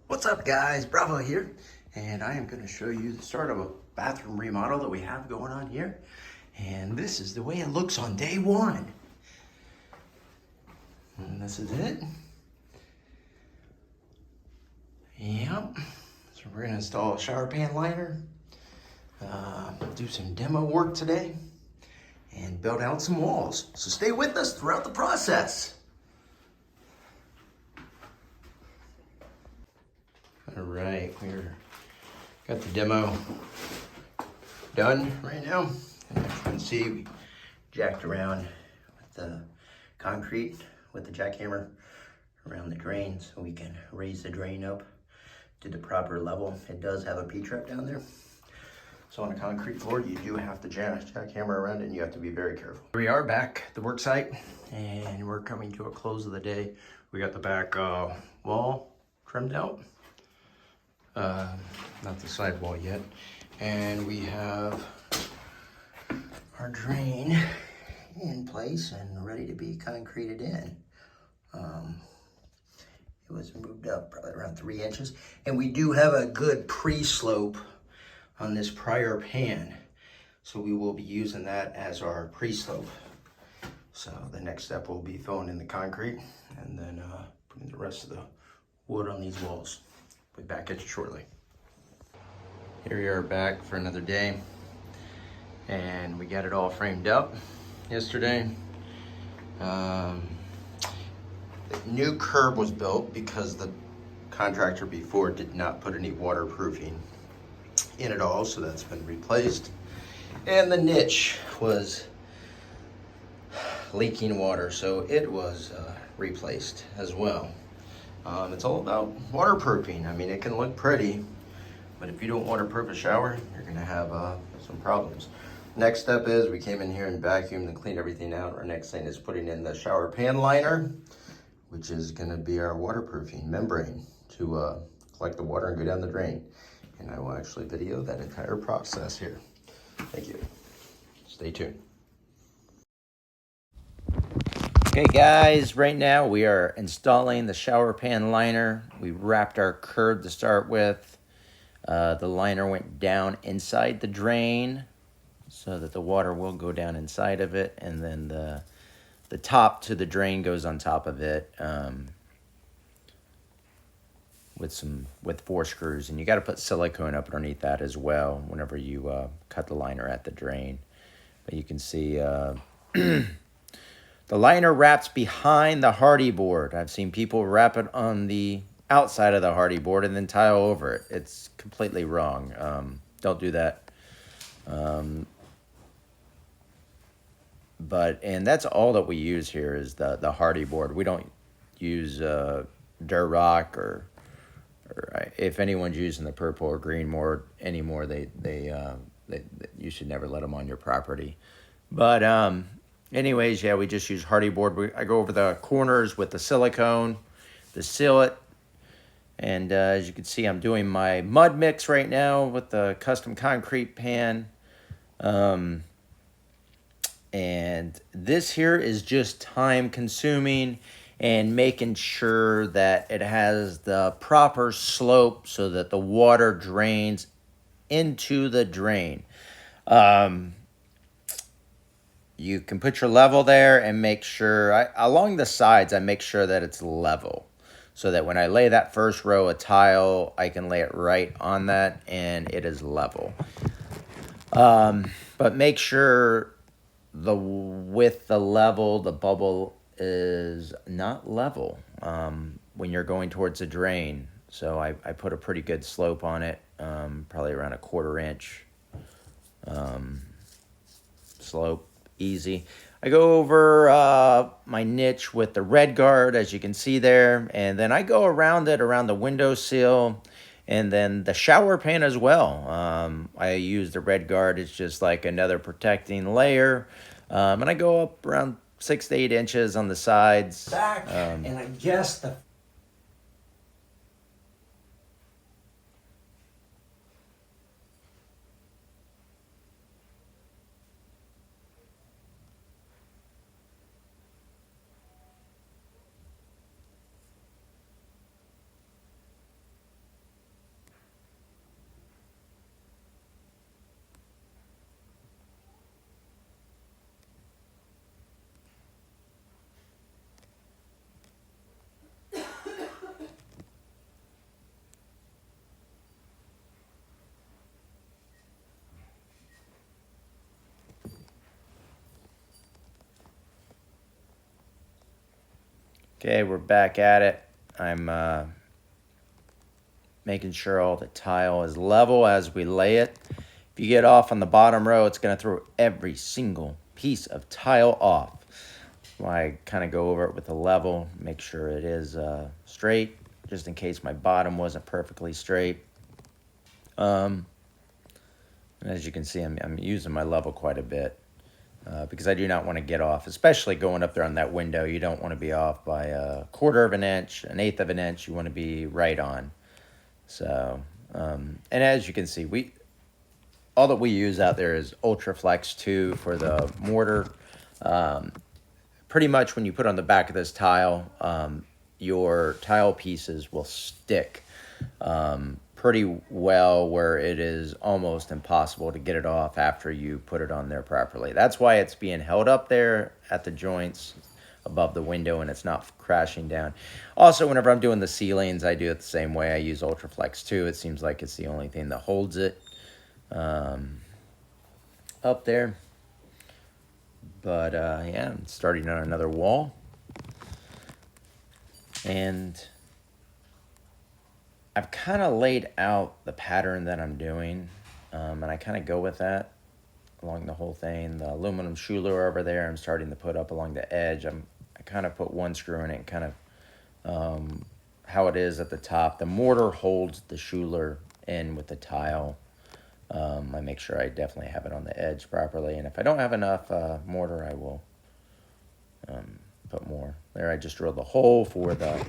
What's up guys, Bravo here, and I am going to show you the start of a bathroom remodel that we have going on here. And this is the way it looks on day one. And this is it. Yep. So we're going to install a shower pan liner, do some demo work today, and build out some walls. So stay with us throughout the process. All right, we're got the demo done right now. And as you can see, we jacked around with the concrete with the jackhammer around the drain so we can raise the drain up to the proper level. It does have a P-trap down there. So on a concrete floor, you do have to jackhammer around it, and you have to be very careful. We are back at the work site, and we're coming to a close of the day. We got the back wall trimmed out. Not the side wall yet. And we have our drain in place and ready to be concreted in. It was moved up probably around 3 inches. And we do have a good pre-slope on this prior pan. So we will be using that as our pre-slope. So the next step will be filling in the concrete and then putting the rest of the wood on these walls. Be back at you shortly. Here we are back for another day, and we got it all framed up yesterday. The new curb was built because the contractor before did not put any waterproofing in at all, so that's been replaced. And the niche was leaking water, so it was replaced as well. It's all about waterproofing. I mean, it can look pretty, but if you don't waterproof a shower, you're gonna have some problems. Next step is we came in here and vacuumed and cleaned everything out. Our next thing is putting in the shower pan liner, which is gonna be our waterproofing membrane to collect the water and go down the drain. And I will actually video that entire process here. Thank you. Stay tuned. Okay guys, right now we are installing the shower pan liner. We wrapped our curb to start with. The liner went down inside the drain so that the water will go down inside of it, and then the top to the drain goes on top of it with 4 screws. And you got to put silicone up underneath that as well whenever you cut the liner at the drain. But you can see the liner wraps behind the hardy board. I've seen people wrap it on the outside of the hardy board and then tile over it. It's completely wrong. Don't do that. And that's all that we use here is the hardy board. We don't use Durock or if anyone's using the purple or green board anymore, you should never let them on your property. But anyways, yeah, we just use hardy board. I go over the corners with the silicone to seal it. And as you can see, I'm doing my mud mix right now with the custom concrete pan. And this here is just time consuming and making sure that it has the proper slope so that the water drains into the drain. You can put your level there and make sure, along the sides, I make sure that it's level. So that when I lay that first row of tile, I can lay it right on that and it is level. But make sure with the level, the bubble is not level when you're going towards a drain. So I put a pretty good slope on it, probably around 1/4 inch slope, easy. I go over my niche with the red guard, as you can see there, and then I go around it, around the windowsill, and then the shower pan as well. I use the red guard. It's just like another protecting layer. And I go up around 6 to 8 inches on the sides. And I guess the Okay, we're back at it. I'm making sure all the tile is level as we lay it. If you get off on the bottom row, it's going to throw every single piece of tile off. Why I kind of go over it with a level, make sure it is straight, just in case my bottom wasn't perfectly straight. And as you can see, I'm using my level quite a bit. Because I do not want to get off, especially going up there on that window. You don't want to be off by a quarter of an inch, an eighth of an inch. You want to be right on. So, and as you can see, all that we use out there is Ultraflex 2 for the mortar. Pretty much when you put on the back of this tile, your tile pieces will stick pretty well, where it is almost impossible to get it off after you put it on there properly. That's why it's being held up there at the joints above the window and it's not crashing down. Also, whenever I'm doing the ceilings, I do it the same way. I use Ultraflex 2. It seems like it's the only thing that holds it up there. But yeah, I'm starting on another wall. And I've kind of laid out the pattern that I'm doing, and I kind of go with that along the whole thing. The aluminum schuler over there, I'm starting to put up along the edge. I kind of put one screw in it, and kind of how it is at the top. The mortar holds the schuler in with the tile. I make sure I definitely have it on the edge properly, and if I don't have enough mortar, I will put more. There, I just drilled the hole for the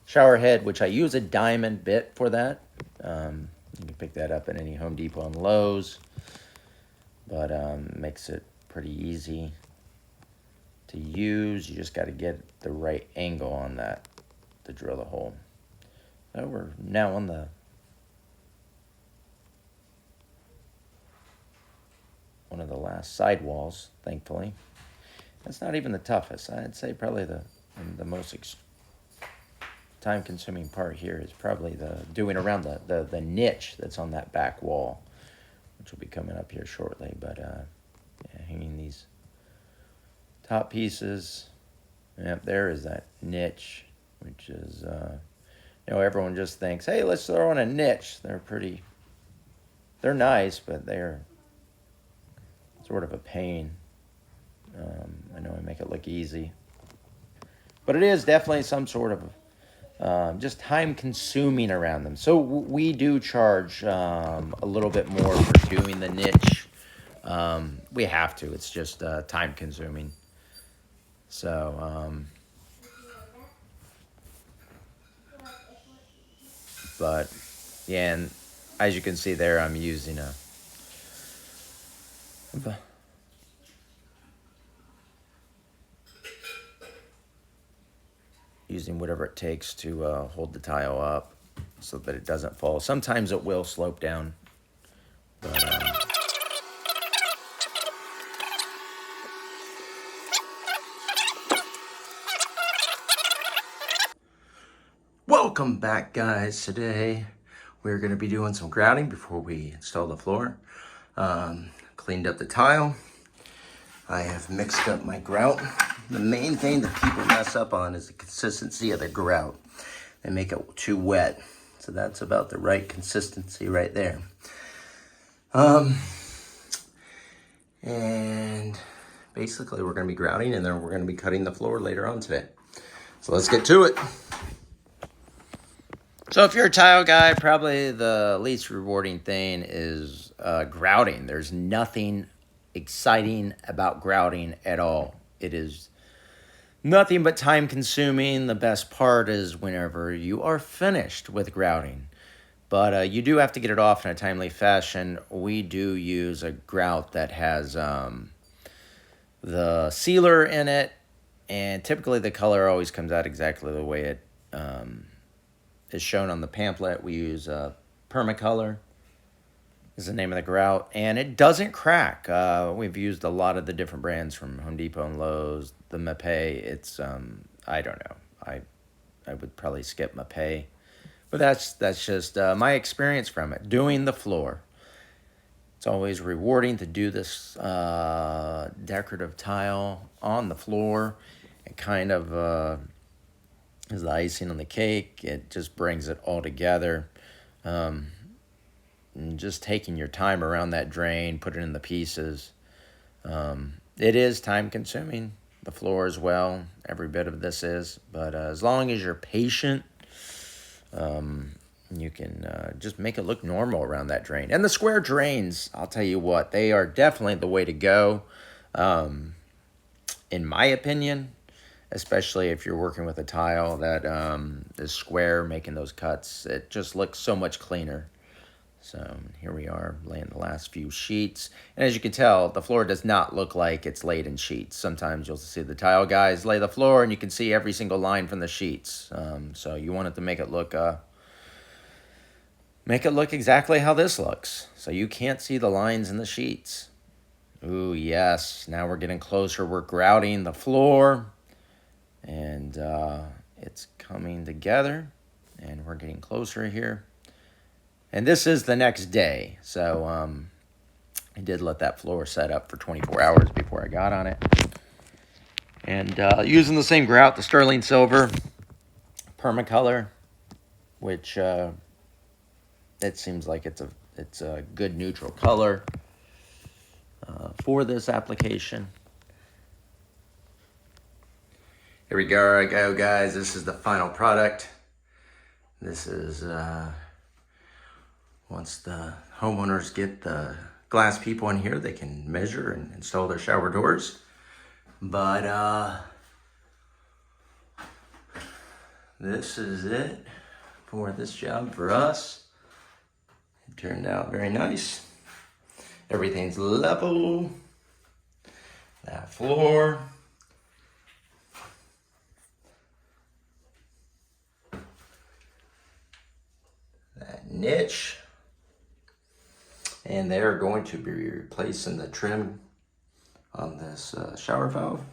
shower head, which I use a diamond bit for that. You can pick that up at any Home Depot and Lowe's, but makes it pretty easy to use. You just got to get the right angle on that to drill the hole. So we're now on one of the last sidewalls, thankfully. That's not even the toughest. I'd say probably the most time-consuming part here is probably doing around the niche that's on that back wall, which will be coming up here shortly. But yeah, hanging these top pieces. Yep, there is that niche, which is everyone just thinks, hey, let's throw in a niche. They're nice, but they're sort of a pain. I know I make it look easy, but it is definitely some sort of just time consuming around them. So we do charge a little bit more for doing the niche. We have to. It's just time consuming. So, but yeah, and as you can see there, I'm using whatever it takes to hold the tile up so that it doesn't fall. Sometimes it will slope down, but welcome back, guys. Today we're going to be doing some grouting before we install the floor. Cleaned up the tile. I have mixed up my grout. The main thing that people mess up on is the consistency of the grout. They make it too wet. So that's about the right consistency right there. And basically we're going to be grouting, and then we're going to be cutting the floor later on today. So let's get to it. So if you're a tile guy, probably the least rewarding thing is grouting. There's nothing exciting about grouting at all. It is nothing but time consuming. The best part is whenever you are finished with grouting. But you do have to get it off in a timely fashion. We do use a grout that has the sealer in it, and typically the color always comes out exactly the way it is shown on the pamphlet. We use Permacolor is the name of the grout, and it doesn't crack. We've used a lot of the different brands from Home Depot and Lowe's. The Mapei, it's I don't know. I would probably skip Mapei, but that's just my experience from it. Doing the floor, it's always rewarding to do this decorative tile on the floor. It kind of is the icing on the cake. It just brings it all together. And just taking your time around that drain, put it in the pieces. It is time consuming, the floor as well. Every bit of this is, but as long as you're patient, you can just make it look normal around that drain. And the square drains, I'll tell you what, they are definitely the way to go, in my opinion, especially if you're working with a tile that is square, making those cuts. It just looks so much cleaner. So here we are laying the last few sheets. And as you can tell, the floor does not look like it's laid in sheets. Sometimes you'll see the tile guys lay the floor and you can see every single line from the sheets. So you want it to make it look exactly how this looks. So you can't see the lines in the sheets. Ooh, yes. Now we're getting closer. We're grouting the floor. And it's coming together. And we're getting closer here. And this is the next day, so I did let that floor set up for 24 hours before I got on it. And using the same grout, the sterling silver permacolor, which it seems like it's a good neutral color for this application. Here we go, guys. This is the final product. This is once the homeowners get the glass people in here, they can measure and install their shower doors. But this is it for this job for us. It turned out very nice. Everything's level. That floor. That niche. And they're going to be replacing the trim on this shower valve.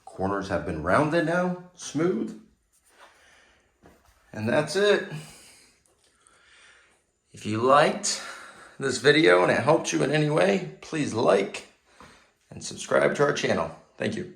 Corners have been rounded now, smooth. And that's it. If you liked this video and it helped you in any way, please like and subscribe to our channel. Thank you.